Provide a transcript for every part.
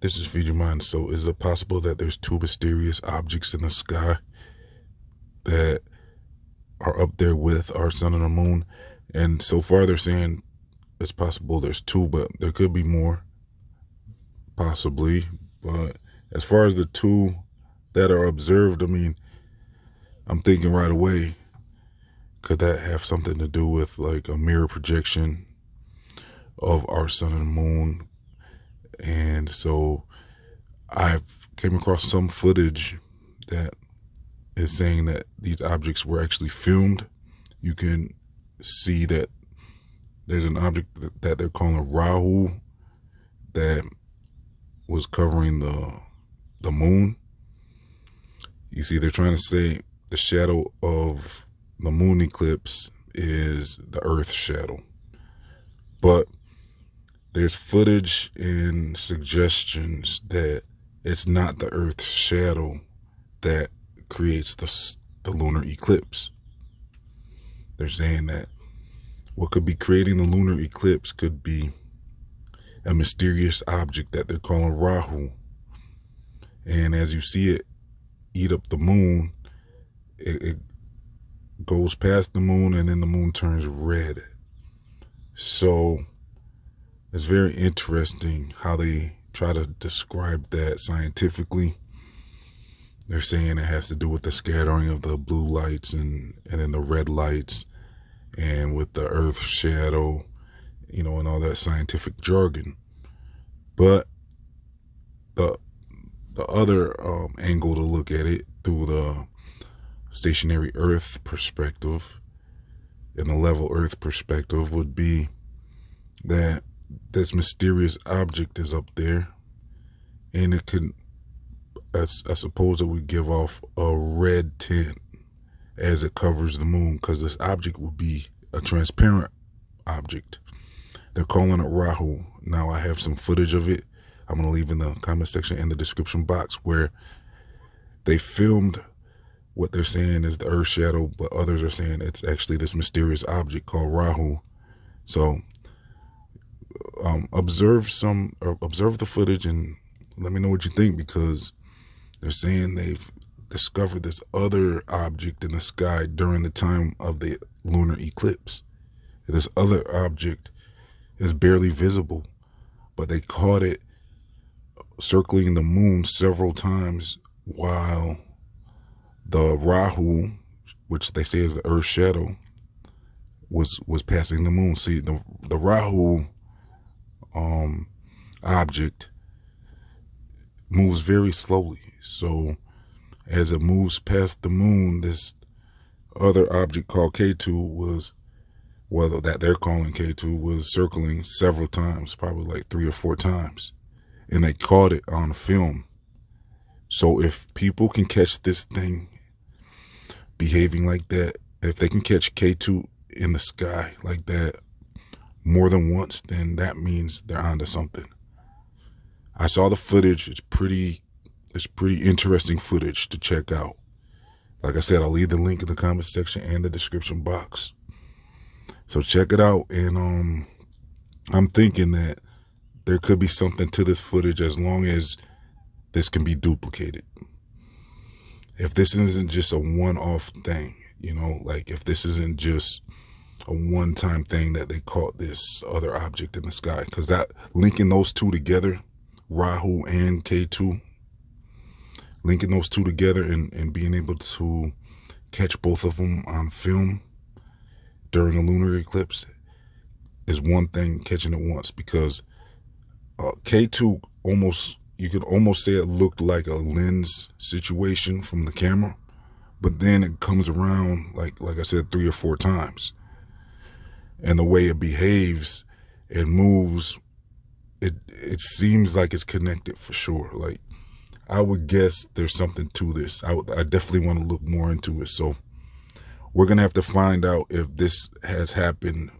This is Feed Your Mind. So is it possible that there's two mysterious objects in the sky that are up there with our sun and the moon? And so far they're saying it's possible there's two, but there could be more, possibly. But as far as the two that are observed, I mean, I'm thinking right away, could that have something to do with like a mirror projection of our sun and moon? And so I've came across some footage that is saying that these objects were actually filmed. You can see that there's an object that they're calling a Rahu that was covering the moon. You see, they're trying to say the shadow of the moon eclipse is the Earth's shadow. But there's footage and suggestions that it's not the Earth's shadow that creates the lunar eclipse. They're saying that what could be creating the lunar eclipse could be a mysterious object that they're calling Rahu. And as you see it eat up the moon, it goes past the moon and then the moon turns red. So it's very interesting how they try to describe that scientifically. They're saying it has to do with the scattering of the blue lights and then the red lights and with the Earth shadow, and all that scientific jargon. But the other angle to look at it through the stationary Earth perspective and the level Earth perspective would be that this mysterious object is up there, and it could, I suppose it would give off a red tint as it covers the moon, because this object would be a transparent object. They're calling it Rahu. Now I have some footage of it. I'm going to leave in the comment section and the description box where they filmed what they're saying is the Earth shadow, but others are saying it's actually this mysterious object called Rahu. So observe the footage and let me know what you think, because they're saying they've discovered this other object in the sky during the time of the lunar eclipse. This other object is barely visible, but they caught it circling the moon several times while the Rahu, which they say is the Earth's shadow, was passing the moon. See, the Rahu object moves very slowly. So as it moves past the moon, this other object called K2 was, well, that they're calling K2, was circling several times, probably like 3 or 4 times. And they caught it on film. So if people can catch this thing behaving like that, if they can catch K2 in the sky like that more than once, then that means they're onto something. I saw the footage. It's pretty interesting footage to check out. Like I said, I'll leave the link in the comment section and the description box. So check it out. And I'm thinking that there could be something to this footage as long as this can be duplicated. If this isn't just a one-off thing, like if this isn't just a one-time thing that they caught this other object in the sky, because that linking those two together, Rahu and K2, linking those two together and being able to catch both of them on film during a lunar eclipse is one thing, catching it once, because K2 you could almost say it looked like a lens situation from the camera, but then it comes around like I said 3 or 4 times, and the way it behaves and moves, it seems like it's connected for sure. Like I would guess there's something to this. I definitely want to look more into it. So we're gonna have to find out if this has happened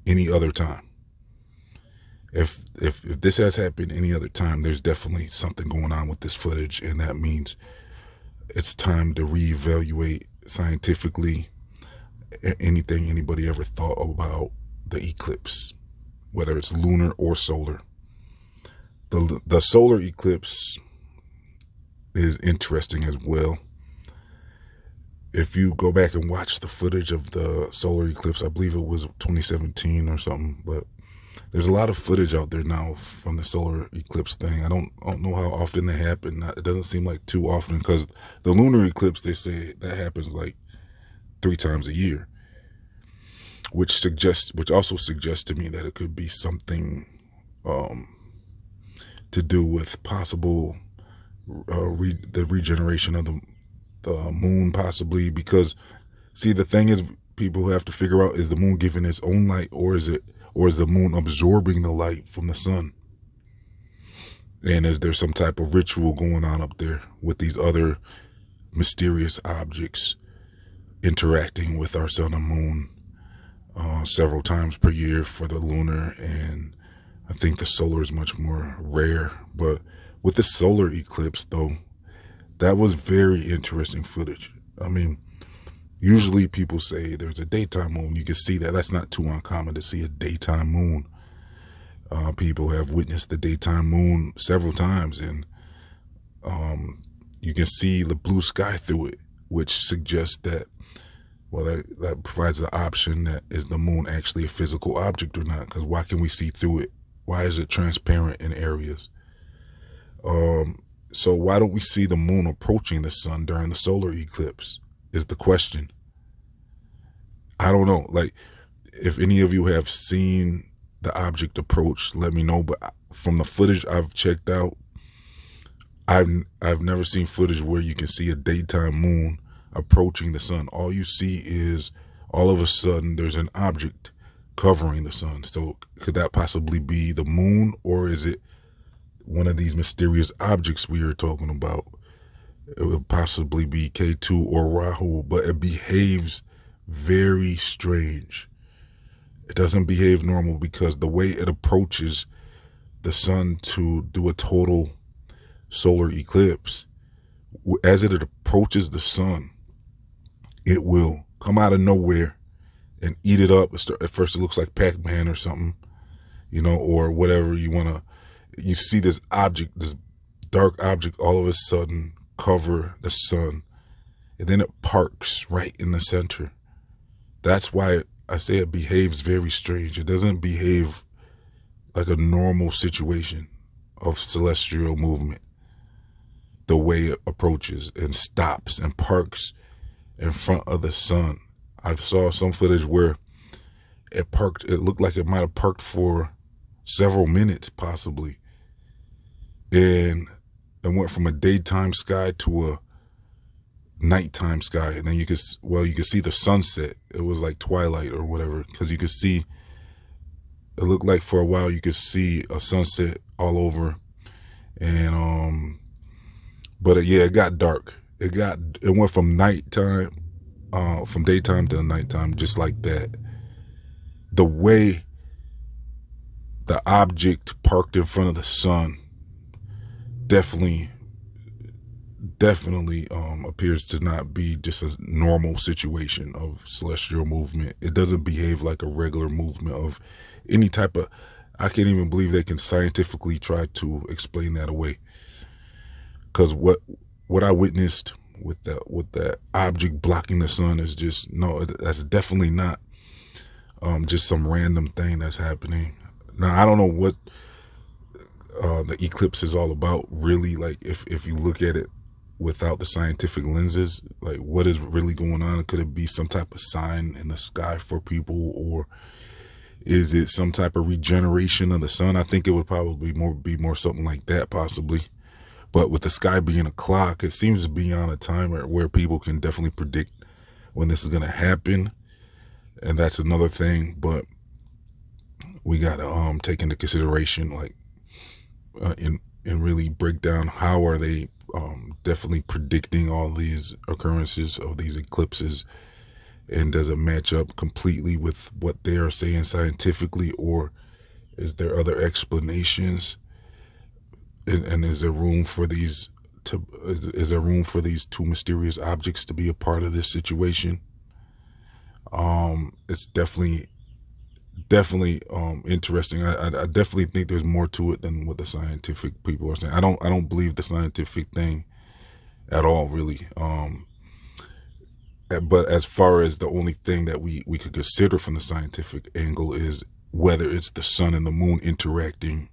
any other time. If this has happened any other time, there's definitely something going on with this footage, and that means it's time to reevaluate scientifically anything anybody ever thought about the eclipse, whether it's lunar or solar. The The solar eclipse is interesting as well. If you go back and watch the footage of the solar eclipse, I believe it was 2017 or something, but there's a lot of footage out there now from the solar eclipse thing. I don't know how often they happen. It doesn't seem like too often, because the lunar eclipse, they say that happens like 3 times a year, which also suggests to me that it could be something to do with possible the regeneration of the moon, possibly. Because, see, the thing is, people have to figure out, is the moon giving its own light, or is the moon absorbing the light from the sun? And is there some type of ritual going on up there with these other mysterious objects interacting with our sun and moon several times per year for the lunar? And I think the solar is much more rare. But with the solar eclipse, though, that was very interesting footage. I mean, usually people say there's a daytime moon. You can see that. That's not too uncommon to see a daytime moon. People have witnessed the daytime moon several times, and you can see the blue sky through it, which suggests that, well, that provides the option that, is the moon actually a physical object or not? Because why can we see through it? Why is it transparent in areas? So why don't we see the moon approaching the sun during the solar eclipse is the question. I don't know. Like, if any of you have seen the object approach, let me know. But from the footage I've checked out, I've never seen footage where you can see a daytime moon approaching the sun. All you see is, all of a sudden, there's an object covering the sun. So could that possibly be the moon, or is it one of these mysterious objects we are talking about? It would possibly be K2 or Rahu, but it behaves very strange. It doesn't behave normal, because the way it approaches the sun to do a total solar eclipse, as it approaches the sun, it will come out of nowhere and eat it up. At first it looks like Pac-Man or something, or whatever you want to. You see this object, this dark object, all of a sudden cover the sun, and then it parks right in the center. That's why I say it behaves very strange. It doesn't behave like a normal situation of celestial movement. The way it approaches and stops and parks in front of the sun. I saw some footage where it parked. It looked like it might have parked for several minutes, possibly. And it went from a daytime sky to a nighttime sky. And then you could see the sunset. It was like twilight or whatever, because you could see, it looked like for a while you could see a sunset all over. And but it got dark. It went from nighttime, from daytime to nighttime, just like that. The way the object parked in front of the sun definitely appears to not be just a normal situation of celestial movement. It doesn't behave like a regular movement of any type of. I can't even believe they can scientifically try to explain that away. Because what I witnessed with that object blocking the sun is just, no, that's definitely not just some random thing that's happening. Now, I don't know what the eclipse is all about, really. Like, if you look at it without the scientific lenses, like, what is really going on? Could it be some type of sign in the sky for people, or is it some type of regeneration of the sun? I think it would probably be more something like that, possibly. But with the sky being a clock, it seems to be on a timer where people can definitely predict when this is going to happen. And that's another thing. But we got to take into consideration, like, and really break down how are they definitely predicting all these occurrences of these eclipses, and does it match up completely with what they are saying scientifically, or is there other explanations? And is there room for these is there room for these two mysterious objects to be a part of this situation? It's definitely definitely interesting. I definitely think there's more to it than what the scientific people are saying. I don't believe the scientific thing at all, really. But as far as the only thing that we could consider from the scientific angle is whether it's the sun and the moon interacting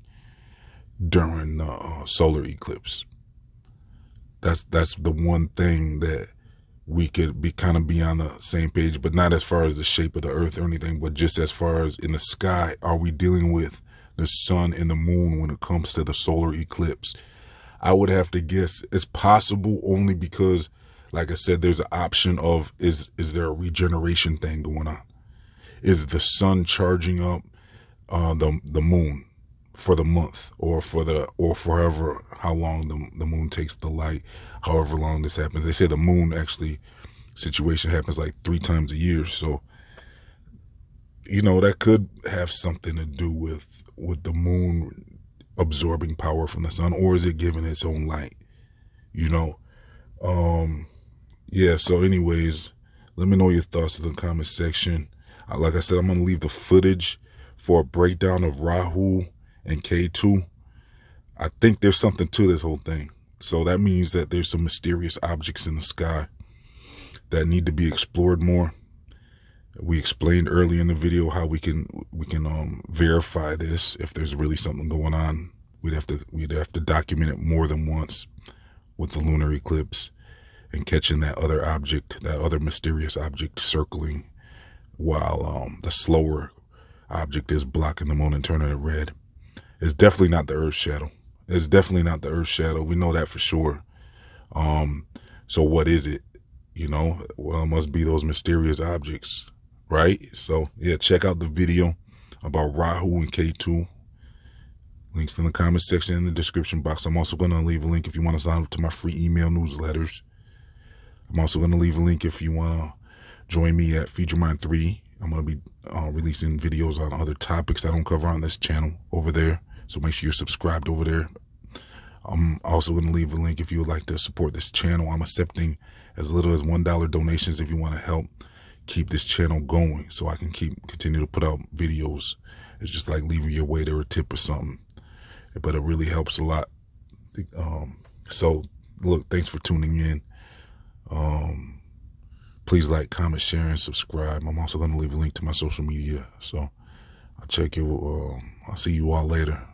during the solar eclipse. That's the one thing that we could be kind of be on the same page, but not as far as the shape of the earth or anything, but just as far as in the sky, are we dealing with the sun and the moon when it comes to the solar eclipse? I would have to guess it's possible only because, like I said, there's an option of is there a regeneration thing going on? Is the sun charging up the moon for the month or for however how long the moon takes the light, however long this happens? They say the moon actually situation happens like 3 times a year, so that could have something to do with the moon absorbing power from the sun, or is it giving its own light? You know, yeah. So, anyways, let me know your thoughts in the comment section. Like I said, I'm gonna leave the footage for a breakdown of Rahu and K2. I think there's something to this whole thing. So that means that there's some mysterious objects in the sky that need to be explored more. We explained early in the video how we can verify this. If there's really something going on, we'd have to document it more than once with the lunar eclipse and catching that other object, that other mysterious object circling while the slower object is blocking the moon and turning it red. It's definitely not the Earth's shadow. It's definitely not the Earth's shadow. We know that for sure. So what is it? Well, it must be those mysterious objects, right? So yeah, check out the video about Rahu and K2. Links in the comment section in the description box. I'm also going to leave a link if you want to sign up to my free email newsletters. I'm also going to leave a link if you want to join me at Feed Your Mind 3. I'm going to be releasing videos on other topics I don't cover on this channel over there. So make sure you're subscribed over there. I'm also going to leave a link if you would like to support this channel. I'm accepting as little as $1 donations if you want to help keep this channel going so I can continue to put out videos. It's just like leaving your waiter a tip or something. But it really helps a lot. So, look, thanks for tuning in. Please like, comment, share, and subscribe. I'm also going to leave a link to my social media. So I'll check you. I'll see you all later.